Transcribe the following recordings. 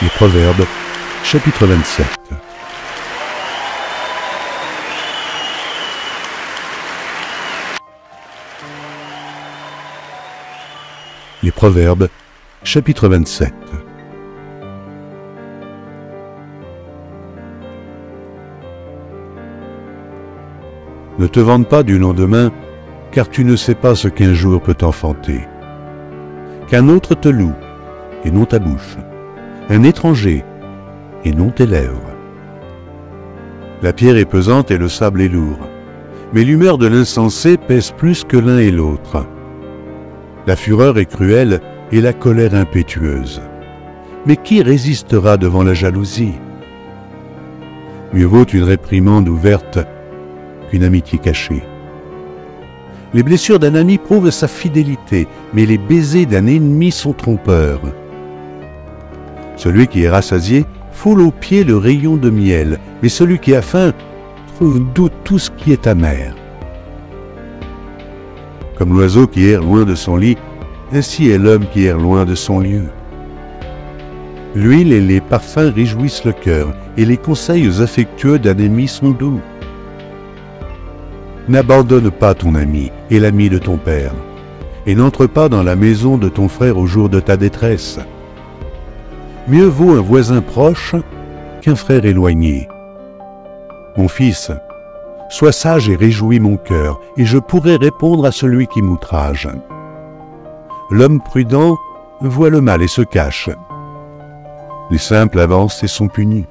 Les Proverbes, chapitre 27. Les Proverbes, chapitre 27. Ne te vante pas du lendemain, car tu ne sais pas ce qu'un jour peut enfanter. Qu'un autre te loue, et non ta bouche, un étranger, et non tes lèvres. La pierre est pesante et le sable est lourd, mais l'humeur de l'insensé pèse plus que l'un et l'autre. La fureur est cruelle et la colère impétueuse. Mais qui résistera devant la jalousie? Mieux vaut une réprimande ouverte qu'une amitié cachée. Les blessures d'un ami prouvent sa fidélité, mais les baisers d'un ennemi sont trompeurs. Celui qui est rassasié foule aux pieds le rayon de miel, mais celui qui a faim trouve doux tout ce qui est amer. Comme l'oiseau qui erre loin de son lit, ainsi est l'homme qui erre loin de son lieu. L'huile et les parfums réjouissent le cœur, et les conseils affectueux d'un ami sont doux. N'abandonne pas ton ami et l'ami de ton père, et n'entre pas dans la maison de ton frère au jour de ta détresse. Mieux vaut un voisin proche qu'un frère éloigné. Mon fils, sois sage et réjouis mon cœur, et je pourrai répondre à celui qui m'outrage. L'homme prudent voit le mal et se cache. Les simples avancent et sont punis.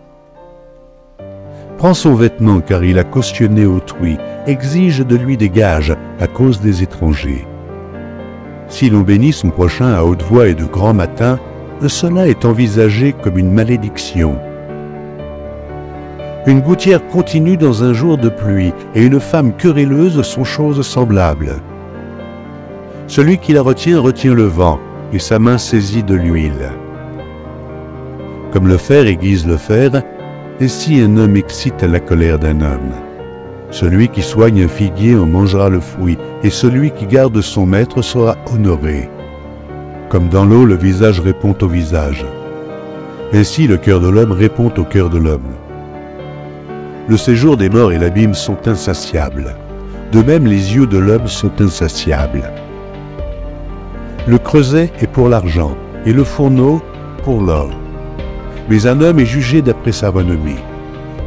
Prends son vêtement car il a cautionné autrui, exige de lui des gages à cause des étrangers. Si l'on bénit son prochain à haute voix et de grand matin, cela est envisagé comme une malédiction. Une gouttière continue dans un jour de pluie et une femme querelleuse sont choses semblables. Celui qui la retient retient le vent et sa main saisit de l'huile. Comme le fer aiguise le fer, ainsi un homme excite la colère d'un homme. Celui qui soigne un figuier en mangera le fruit, et celui qui garde son maître sera honoré. Comme dans l'eau, le visage répond au visage. Ainsi le cœur de l'homme répond au cœur de l'homme. Le séjour des morts et l'abîme sont insatiables. De même, les yeux de l'homme sont insatiables. Le creuset est pour l'argent, et le fourneau pour l'or. Mais un homme est jugé d'après sa renommée.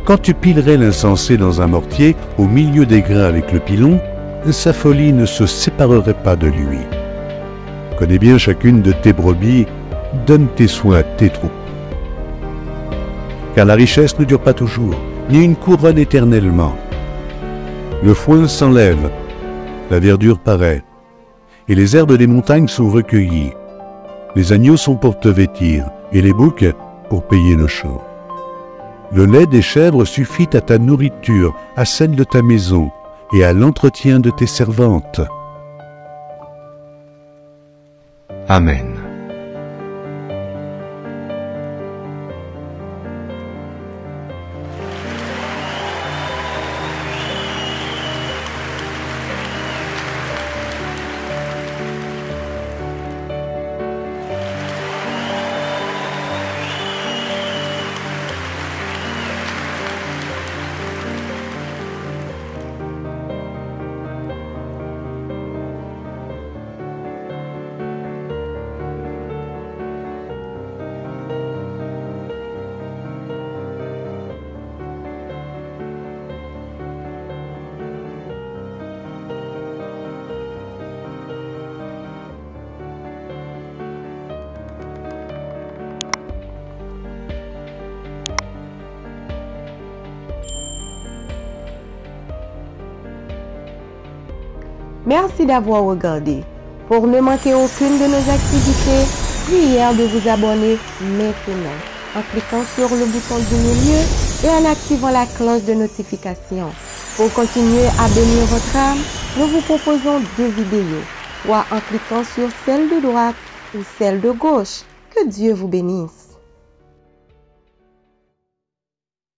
Quand tu pilerais l'insensé dans un mortier, au milieu des grains avec le pilon, sa folie ne se séparerait pas de lui. Connais bien chacune de tes brebis, donne tes soins à tes troupeaux. Car la richesse ne dure pas toujours, ni une couronne éternellement. Le foin s'enlève, la verdure paraît, et les herbes des montagnes sont recueillies. Les agneaux sont pour te vêtir, et les boucs pour payer le champ. Le lait des chèvres suffit à ta nourriture, à celle de ta maison, et à l'entretien de tes servantes. Amen. Merci d'avoir regardé. Pour ne manquer aucune de nos activités, prière de vous abonner maintenant en cliquant sur le bouton du milieu et en activant la cloche de notification. Pour continuer à bénir votre âme, nous vous proposons 2 vidéos, soit en cliquant sur celle de droite ou celle de gauche. Que Dieu vous bénisse.